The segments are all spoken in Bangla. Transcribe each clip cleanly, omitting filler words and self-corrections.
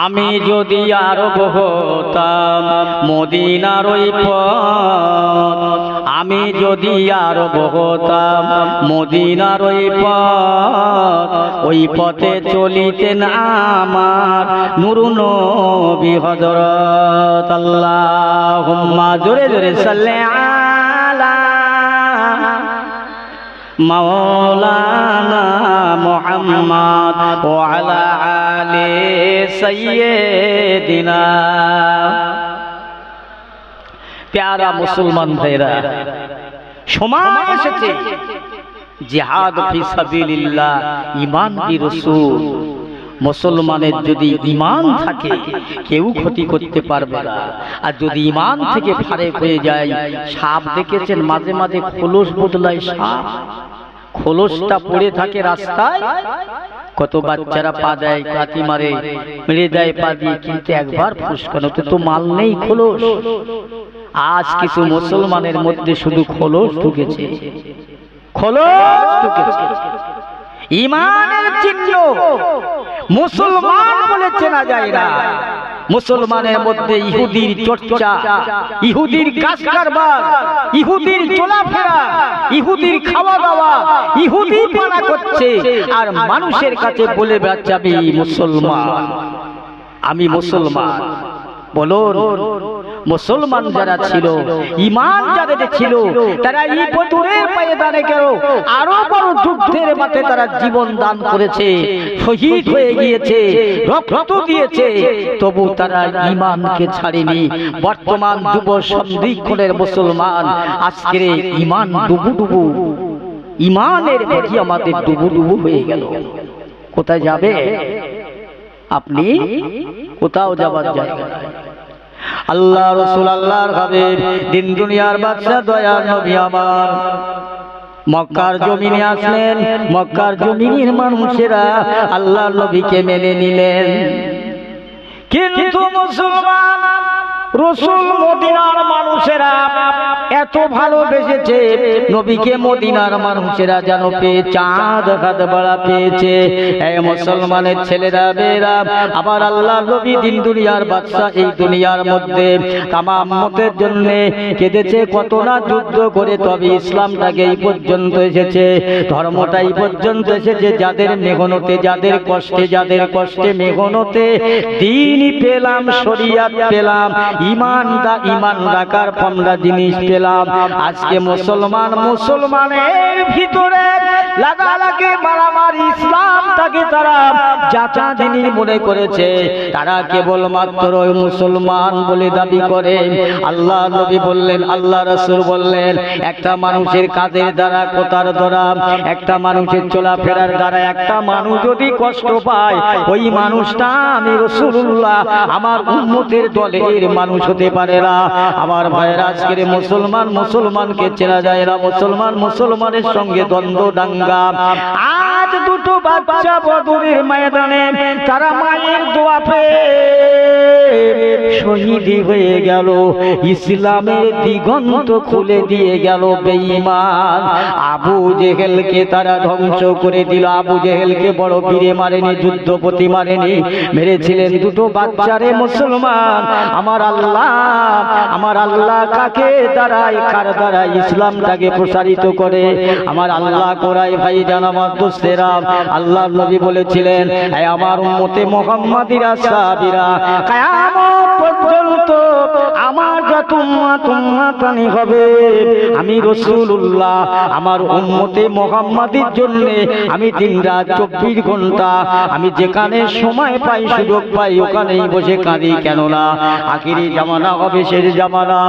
আমি যদি আরব হতাম মদিনার ওই পথ, আমি যদি আরব হতাম মদিনার ওই পথে চলিতেন আমার নূরু নবী হযরত। আল্লাহুম্মা জোরে জোরে সাল্লি আলা মাওলানা মুহাম্মদ ওয়া আলা আলি সাইয়্যিদিনা। প্যারা মুসলমান ভাইরা, সময় এসেছে জিহাদ ফি সাবিলিল্লাহ, ঈমান বি রাসূল। মুসলমানের যদি ঈমান থাকে কেউ ক্ষতি করতে পারবে না, আর যদি ঈমান থেকে ফারেক হয়ে যায়, সাপ দেখেছেন মাঝে মাঝে খোলস বদলায়, সাপ খোলসটা পড়ে থাকে রাস্তায়, কত বাচ্চারা পা দেয়, কাটি মারে, মেরে দেয় পা দিয়ে, কিন্তু একবার ফুসকানোতে তো মাল নেই, খোলস। আজ কিছু মুসলমানের মধ্যে শুধু খোলস ঢুকেছে, খোলস ঢুকেছে। ঈমানের চিহ্ন মুসলমান বলে চেনা যায় না। মুসলমানের মধ্যে ইহুদির চর্চা, ইহুদির কাজ কারবার, ইহুদির চলাফেরা, ইহুদির খাওয়া দাওয়া, ইহুদি পানা করছে, আর মানুষের কাছে বলে বেড়াচ্ছে আমি মুসলমান, আমি মুসলমান। বলুন, মুসলমান যারা ছিল, ঈমান যাদের ছিল, তারা এই বদরের ময়দানে গেল, আরো বড় যুদ্ধের মাঠে তারা জীবন দান করেছে, শহীদ হয়ে গিয়েছে, রক্ত দিয়েছে, তবু তারা ঈমানকে ছাড়েনি। বর্তমান যুব সন্ধিক্ষণের মুসলমান আজকের ঈমান ডুবুডুবু, ঈমানের প্রতি আমাদের ডুবুডুবু হয়ে গেল। কোথায় যাবে আপনি? কোথাও যাবার জায়গা নাই। আল্লাহ রাসূল, আল্লাহর হাবিব, দিন দুনিয়ার বাদশা, দয়ার নবী আমার মক্কার জমিনে আসলেন। মক্কার জমিনের মানুষেরা আল্লাহর নবীকে মেনে নিলেন, কিন্তু মুসলমান রাসূল মদিনার মানুষেরা এত ভালোবেসেছে নবীকে, মদিনার মানুষেরা যেন পেয়ে চাঁদ হাত বাড়া পেয়েছে। এই মুসলমানের ছেলেরা মেয়েরা, আবার আল্লাহ নবী দিন দুনিয়ার বাদশা, এই দুনিয়ার মধ্যে তামাম উম্মতের জন্য কেঁদেছে, কত না যুদ্ধ করে, তবে ইসলামটাকে এই পর্যন্ত এসেছে, ধর্মটা এই পর্যন্ত এসেছে। যাদের মেহনতে, যাদের কষ্টে মেহনতে দ্বীন পেলাম, শরিয়ত পেলাম, ঈমান রাখার 15 জিনিস পেলাম। আজকে মুসলমানের ভিতরে লাগালাগি, মারামারি, ইসলামটাকে তারা যাচা জিনিস মনে করেছে, তারা কেবলমাত্র মুসলমান বলে দাবি করে। আল্লাহ নবী বললেন, আল্লাহ রাসূল বললেন, একটা মানুষের কাজের দ্বারা, কোতার দ্বারা, একটা মানুষের চলাফেরার দ্বারা একটা মানুষ যদি কষ্ট পায়, ওই মানুষটা আমি রাসূলুল্লাহ আমার উম্মতের দলের মানুষ হতে পারে না। আমার ভাইয়েরা, আজকের মুসলমানকে চেনা যায় না, মুসলমানের সঙ্গে দ্বন্দ্ব দাঙ্গা। আজ দুটো বাচ্চা বদরের ময়দানে তারা মায়ের দোয়া পেয়ে শহীদ হয়ে গেল, ইসলামের দিগন্ত খুলে দিয়ে গেল। বেঈমান আবু জেহেলকে তারা ধ্বংস করে দিল। আবু জেহেলকে বড় বীরে মারেনি, যুদ্ধপতি মারেনি, মেরেছিলেন দুটো বাচ্চারে। মুসলমান, আমার আল্লাহ কাকে দ্বারাই, কার দ্বারা ইসলামটাকে প্রসারিত করে? আমার আল্লাহ কোরাই ভাই জানামার দোস্তেরা, আল্লাহর নবী বলেছিলেন, আমার উম্মতে মুহাম্মাদিরা সাহাবীরা কিয়ামত পর্যন্ত আমার যত উম্মতানি হবে, আমি রাসূলুল্লাহ আমার উম্মতে মুহাম্মাদির জন্য আমি দিনরাত 24 ঘন্টা আমি যেখানে সময় পাই, সুযোগ পাই, ওখানেই বসে কাঁদি। কেননা আখিরি জামানা হবে, শেষ জামানা।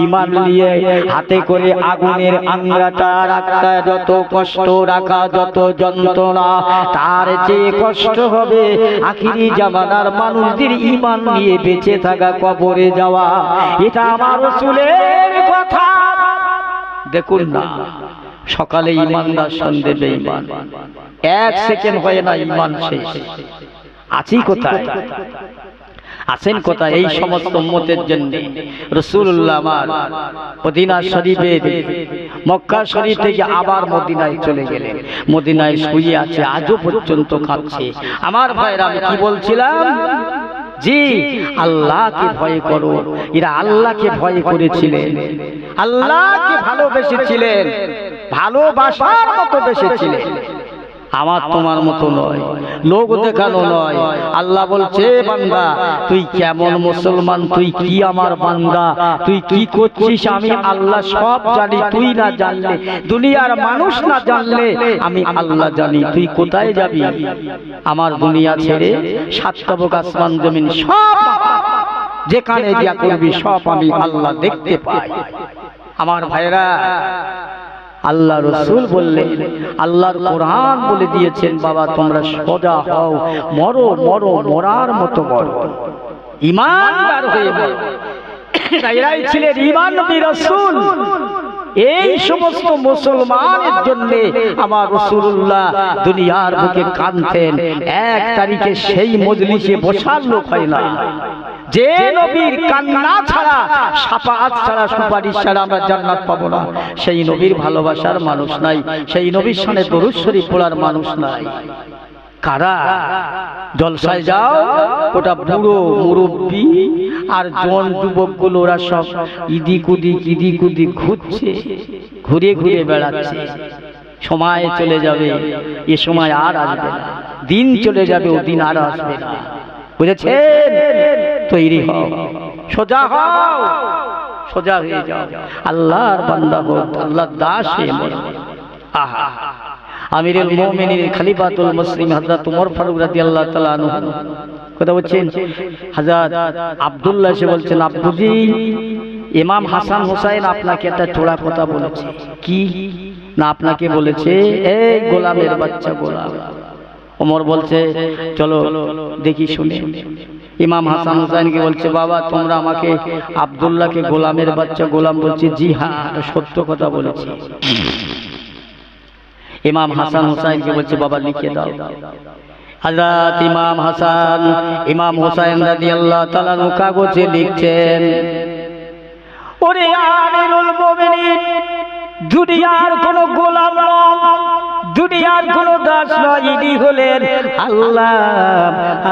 ঈমান নিয়ে হাতে করে আগুনের আংরাটা রাখা যত কষ্ট, রাখা যত যন্ত্রণা, তার চেয়ে কষ্ট হবে আখিরি জামানার মানুষদের ঈমান নিয়ে বেঁচে থাকা, কবরে যাওয়া। এটা আমার রাসূলের কথা। দেখুন না, সকালে ঈমানদার, সন্ধ্যে বেঈমান, 1 সেকেন্ড হয় না ঈমান শেষ। আছি কোথায়? আছেন কোথায়? এই সমস্ত উম্মতের জন্য রাসূলুল্লাহ আমার মদিনা শরীফের, মক্কা শরীফ থেকে আবার মদিনায় চলে গেলেন। মদিনায় শুয়ে আছে, আজও পর্যন্ত খাচ্ছে। আমার ভাইরা, আমি কি বলছিলাম? জি আল্লাহকে ভয় করো। এরা আল্লাহকে ভয় করেছিলেন, আল্লাহকে ভালোবেসেছিলেন, ভালোবাসার মতো বেসেছিলেন। আমার তোমার মতো নয়, লোক দেখানো নয়। আল্লাহ বলছে বান্দা তুই কেমন মুসলমান, তুই কি আমার বান্দা, তুই কি করছিস আমি আল্লাহ সব জানি। তুই না জানলে, দুনিয়ার মানুষ না জানলে আমি আল্লাহ জানি। তুই কোথায় যাবি? আমার দুনিয়া ছেড়ে সাত তাবক আসমান জমিন সব যেখানে যা করবি সব আমি আল্লাহ দেখতে পাই। আমার ভাইরা, আল্লাহ রসুল বললেন, আল্লাহর কোরআন বলে দিয়েছেন বাবা তোমরা সোজা হও, মরো মরো, মরার মতো মরো, ঈমানদার হয়ে মরো। এরাই ছিলেন ঈমান নবী রাসূল। এই সমস্ত মুসলমানের জন্য আমার রাসূলুল্লাহ দুনিয়ার বুকে কাঁদতেন। 1 তারিখে সেই মজলিসে বসার লোক হয় না। যে নবীর কান্না ছাড়া, শাফাআত ছাড়া, সুপারিশ ছাড়া আমরা জান্নাত পাবো না, সেই নবীর ভালোবাসার মানুষ নাই, সেই নবীর সামনে দরুদ শরীফ পড়ার মানুষ নাই। কারা জলসায় যাও, ওটা বুড়ো মুরব্বী আর জোয়ান যুবকগুলো, ওরা সব ইদিক উদিক ঘুরছে, ঘুরে ঘুরে বেড়াচ্ছে। সময় চলে যাবে, এ সময় আর আসবে না। দিন চলে যাবে, ও দিন আর আসবে না। বুঝেছেন? তৈরি হও, সোজা হও, সোজা হয়ে যাও, আল্লাহর বান্দা হও, আল্লাহর দাস হয়ে মরো। আহা, আমিরুল মুমিনিন খলিফাতুল মুসলিম হযরত ওমর ফারুক রাদিয়াল্লাহু তাআলা আনহু কথা বলছেন। হযরত আব্দুল্লাহ এসে বলছেন, আব্বুজি ইমাম হাসান হুসাইন আপনাকে একটা ছোড়া কথা বলেছে। কি না আপনাকে বলেছে? এই গোলামের বাচ্চা গোলাম। ওমর বলছে চলো দেখি শুনি। ইমাম হাসান হুসাইনকে বলছে, বাবা তোমরা আমাকে আব্দুল্লাহকে গোলামের বাচ্চা গোলাম বলছে? জি হ্যাঁ, সত্য কথা বলেছি। ইমাম হাসান হুসাইনকে বলছে, বাবা লিখে দাও। হযরত ইমাম হাসান ইমাম হুসাইন রাদিয়াল্লাহু তাআলা কাগজে লিখছেন, ওরে আমিরুল মুমিনিন, দুনিয়ার কোন গোলাম নয়, দুনিয়ার কোন দাস নয়, ইনি হলেন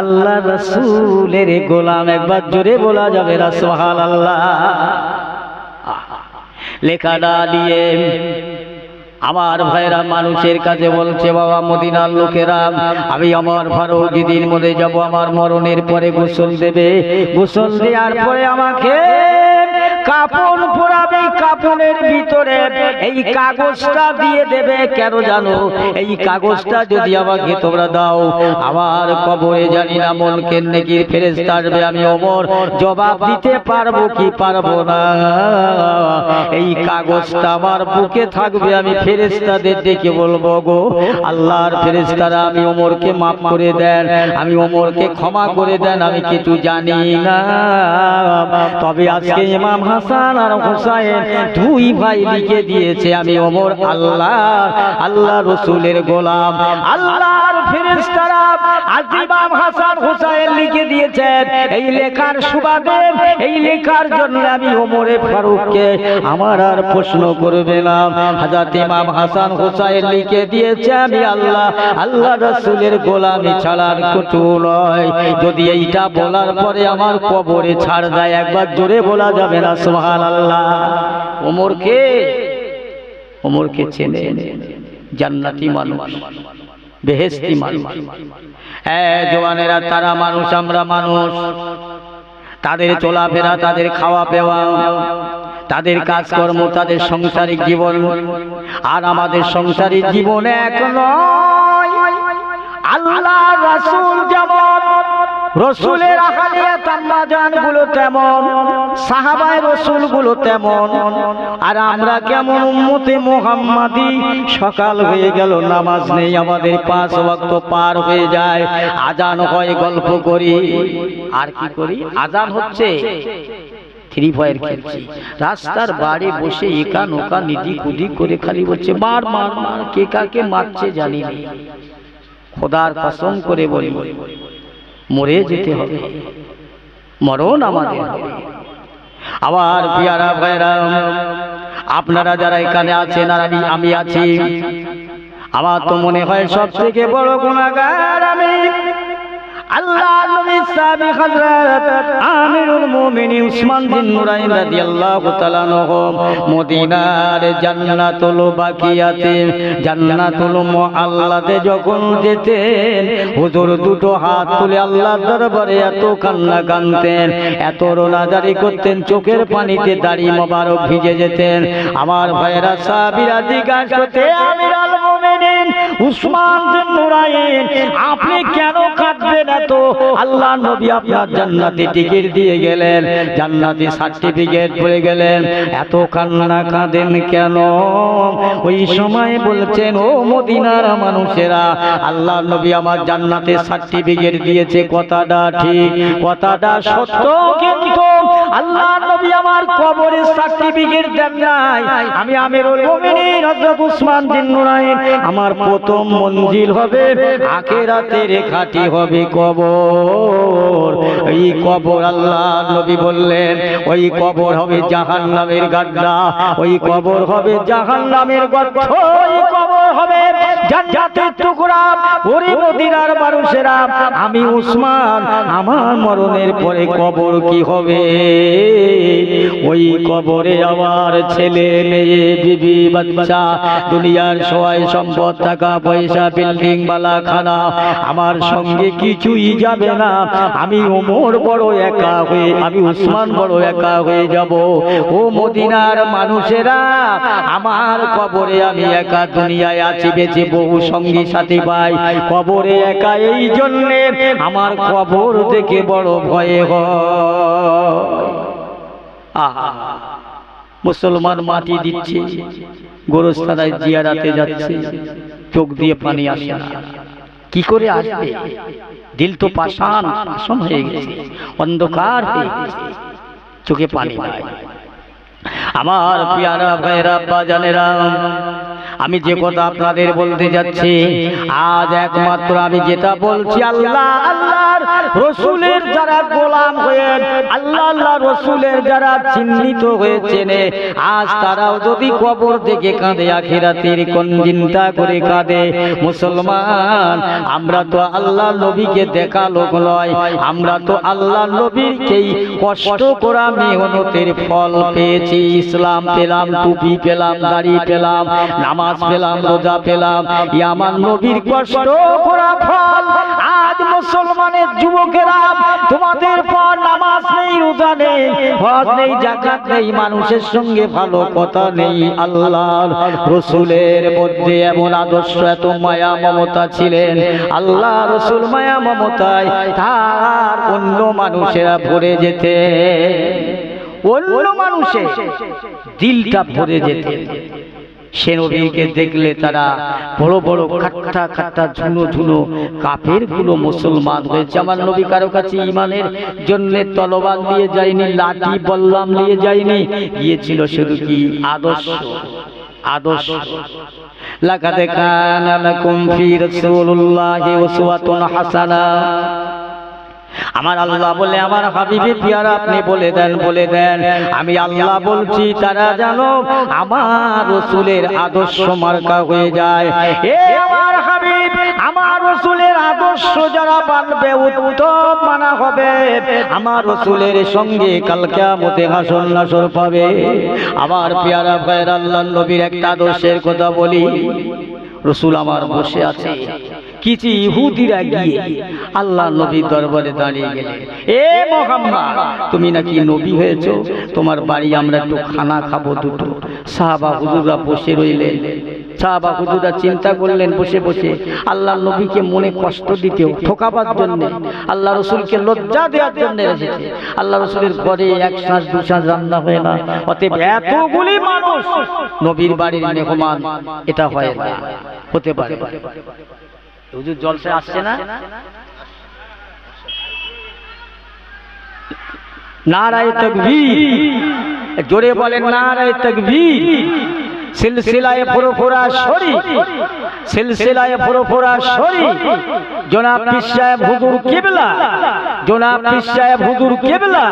আল্লাহ রাসূলের গোলাম। একবার জোরে বলা যাবে না সুবহানাল্লাহ? লেখাটা দিয়ে আমার ভাইরা মানুষের কাছে বলছে, বাবা মদিনার লোকেরা, আমি আমার ফারুক যেদিন মরে যাব, আমার মরণের পরে গোসল দেবে, গোসল দেওয়ার পরে আমাকে কাপড় পরাবে, কাপড়ের ভিতরে এই কাগজটা দিয়ে দেবে। কেন জানো? এই কাগজটা যদি আমাকে তোমরা দাও, আমার কবরে জানি না মুনকার নেকির ফেরেশতা আসবে, আমি ওমর জবাব দিতে পারবো কি পারবো না। এই কাগজটা আমার বুকে থাকবে, আমি ফেরেশতাদের ডেকে বলবো, গো আল্লাহর ফেরেশতারা আমি ওমরকে মাফ করে দেন, আমি ওমরকে ক্ষমা করে দেন, আমি কিছু জানি না। তবে আজকে ইমাম হাসান আর হুসাইন দুই ভাই লিখে দিয়েছে, আমি ওমর আল্লাহ রাসূলের গোলাম। আল্লাহর ফেরেশতারা আজ ইমাম হাসান হুসাইন লিখে দিয়েছেন। এই লেখার সুবাদে, এই লেখার জন্য আমি ওমরে ফারুককে আমার আর প্রশ্ন করবে না। হযরত ইমাম হাসান হুসাইন লিখে দিয়েছে, আমি আল্লাহ রাসূলের গোলামি ছাড়ার কিছু নয়। যদি এইটা বলার পরে আমার কবরে ছাড় দেয়, একবার জোরে বলা যাবে না সুবহানাল্লাহ? ওমরকে চেনে, জান্নাতি মানুষ, বেহেশতি মানুষ। হ্যাঁ জওয়ানেরা, তারা মানুষ, আমরা মানুষ। তাদের চলাফেরা, তাদের খাওয়া পেওয়া, তাদের কাজকর্ম, তাদের সংসারিক জীবন আর আমাদের সংসারিক জীবন এক নয়। আল্লাহ রাসূল যেমন, রসুলের আহলিয়াত আম্মাজান গুলো তেমন, সাহাবায়ে রসুল গুলো তেমন, আর আমরা কেমন উম্মতে মুহাম্মাদি। সকাল হয়ে গেল, নামাজ নেই আমাদের, 5 ওয়াক্ত পার হয়ে যায়, আজান হয়, গল্প করি। আর কি করি? আজান হচ্ছে, ফ্রি ফায়ার খেলছি, রাস্তার বাড়ি বসে একা নোকা নিদি কুদি করে খালি বলছে মার মার মার, কে কাকে মারছে জানি না। খোদার কসম করে বলি, মরে যেতে হবে, মরণ আমাদের হবে। আবার পিয়ারা ভাইরা, আপনারা যারা এখানে আছেন আর আমি আছি, আমার তো মনে হয় সব থেকে বড় গুনাহগার আমি। আল্লাহ নবী সাহাবী হযরত আমিরুল মুমিনিন উসমান বিন নুরাইন রাদিয়াল্লাহু তাআলা আনহু মদিনার জান্নাতুল বাকিয়াতে জান্নাতুল মুআল্লাতে যখন যেতেন হুজুর দুটো হাত তুলে আল্লাহর দরবারে এত কান্না কাঁদতেন, এত রোনাজারি করতেন, চোখের পানিতে দাড়ি মোবারক ভিজে যেতেন। আমার ভাইরা সাহাবীরা জিজ্ঞাসা করতেন, আমিরুল মুমিনিন উসমান বিন নুরাইন আপনি কেন কাঁদবেন এত? আল্লাহ নবী আপনার জান্নাতি টিকিট দিয়ে গেলেন, জান্নাতি সার্টিফিকেট পেয়ে গেলেন, এত কান্না কাঁদেন কেন? ওই সময় বলছেন, ও মদিনার মানুষেরা, আল্লাহ নবী আমার জান্নাতের সার্টিফিকেট দিয়েছে, কথাটা ঠিক, কথাটা সত্য, কিন্তু আল্লাহ নবী আমার কবরের সার্টিফিকেট দেন নাই। আমি আমিরুল মুমিনিন হযরত উসমান বিন নুরাইন, আমার প্রথম মঞ্জিল হবে আখিরাতের ঘাটি হবে কবর। এই কবর আল্লাহ নবী বললেন, ওই কবর হবে জাহান্নামের গাড্ডা, ওই কবর হবে জাহান্নামের গর্ত, ওই কবর হবে জান্নাতের টুকরা। ওরে মদিনার মানুষেরা, আমি উসমান আমার মরণের পরে কবর কি হবে? ওই কবরে আমার ছেলে মেয়ে বিবি বাচ্চা, দুনিয়ার সহায় সম্পদ, টাকা পয়সা, বিল্ডিং বালা খানা আমার সঙ্গে কিছুই যাবে না। আমি ওমর বড় একা হয়ে, আমি উসমান বড় একা হয়ে যাব। ও মদিনার মানুষেরা, আমার কবরে আমি একা, দুনিয়ায় আছি বেঁচে বহু সঙ্গী সাথী পাই, কবরে একা। এই জন্যে আমার কবর দেখে বড় ভয়ে হয়। মুসলমান মাটি দিচ্ছে, গোরস্থানায় জিয়ারাতে যাচ্ছে, চোখ দিয়ে পানি আসে না, কি করে আসবে? দিল তো পাষাণ হয়ে গেছে, অন্ধকার হয়ে গেছে, চোখে পানি নাই। আমার প্রিয়ারা ভাইরা বাজানেরা, আমি যে কথা আপনাদের বলতে যাচ্ছি, আজ একমাত্র আমি যেটা বলছি, আল্লাহ আল্লাহর রসুলের যারা গোলাম হয়ে, আল্লাহ আল্লাহ রসুলের যারা চিহ্নিত হয়েছেন, আজ তারাও যদি কবর থেকে কাঁদে, আখিরাতের কোন চিন্তা করে কাঁদে। মুসলমান, আমরা তো আল্লাহ নবীকে দেখা লোক নয়, আমরা তো আল্লাহ নবীকেই কষ্ট করা মেহনতের ফল পেয়েছি। ইসলাম পেলাম, টুপি পেলাম, দাড়ি পেলাম, নামাজ পেলাম, রোজা পেলাম, আমার নবীর কষ্ট করা ফল। আজ মুসলমানের যুবকেরা, তোমাদের পর নামাজ নেই, রোজা নেই, হজ নেই, যাকাত নেই, মানুষের সঙ্গে ভালো কথা নেই। আল্লাহর রসুলের মধ্যে এমন আদর্শ, এত মায়া মমতা ছিলেন, আল্লাহ রসুল মায়া মমতায় তার অন্য মানুষেরা ভরে যেতে, অন্য মানুষের দিলটা ভরে যেতে। সে নবীকে দেখলে তারা বড় বড় খাট্টা খাট্টা ঝুনো ঝুনো কাফের গুলো মুসলমান হয়েছে। আমার নবী কারো কাছে ইমানের জন্য তলোয়ার নিয়ে যায়নি, লাঠি বল্লাম নিয়ে যায়নি, গিয়েছিল শুধু কি আদর্শ, আদর্শ। লাকাদ কানা লাকুম ফি রাসূলিল্লাহি উসওয়াতুন হাসানা। আমার আল্লাহ বলে, আমার হাবিবে পিয়ারা আপনি বলে দেন, বলে দেন, আমি আল্লাহ বলছি, তারা জানো আমার রসুলের আদর্শ মার্কা হয়ে যায়। এ আমার হাবিব, আমার রসুলের আদর্শ যারা মানবে, উত্তম মানা হবে, আমার রসুলের সঙ্গে কাল কিয়ামতে হাসর নাসর পাবে। আমার পিয়ারা ভাইয়ের, আল্লাহ নবীর একটা আদর্শের কথা বলি। রসুল আমার বসে আছে, কিছু ইহুদিরা গিয়ে আল্লাহ নবীর দরবারে দাঁড়িয়ে গেলেন, এ মুহাম্মদ, তুমি নাকি নবী হয়েছো, তোমার বাড়ি আমরা একটু খানা খাবো দুটো। সাহাবা হুজুররা বসে রইলেন। সাহাবা হুজুররা চিন্তা করলেন বসে বসে, আল্লাহ নবীকে মনে কষ্ট দিতেও, ঠকাবার জন্য, আল্লাহ রসুলকে লজ্জা দেওয়ার জন্য এসেছে। আল্লাহ রসুলের ঘরে এক শ্বাস দু শ্বাস রান্না হয় না, অতএব এতগুলি মানুষ নবীর বাড়ির মেহমান, এটা হয় না, হতে পারে। হুজুর জলসে আসছে না? নারায়ে তাকবীর, জোরে বলেন নারায়ে তাকবীর। সিলসিলায়ে ফুরফুরা শরীফ, সিলসিলায়ে ফুরফুরা শরীফ, জনাব পীর সাহেব হুজুর কিবলা, জনাব পীর সাহেব হুজুর কিবলা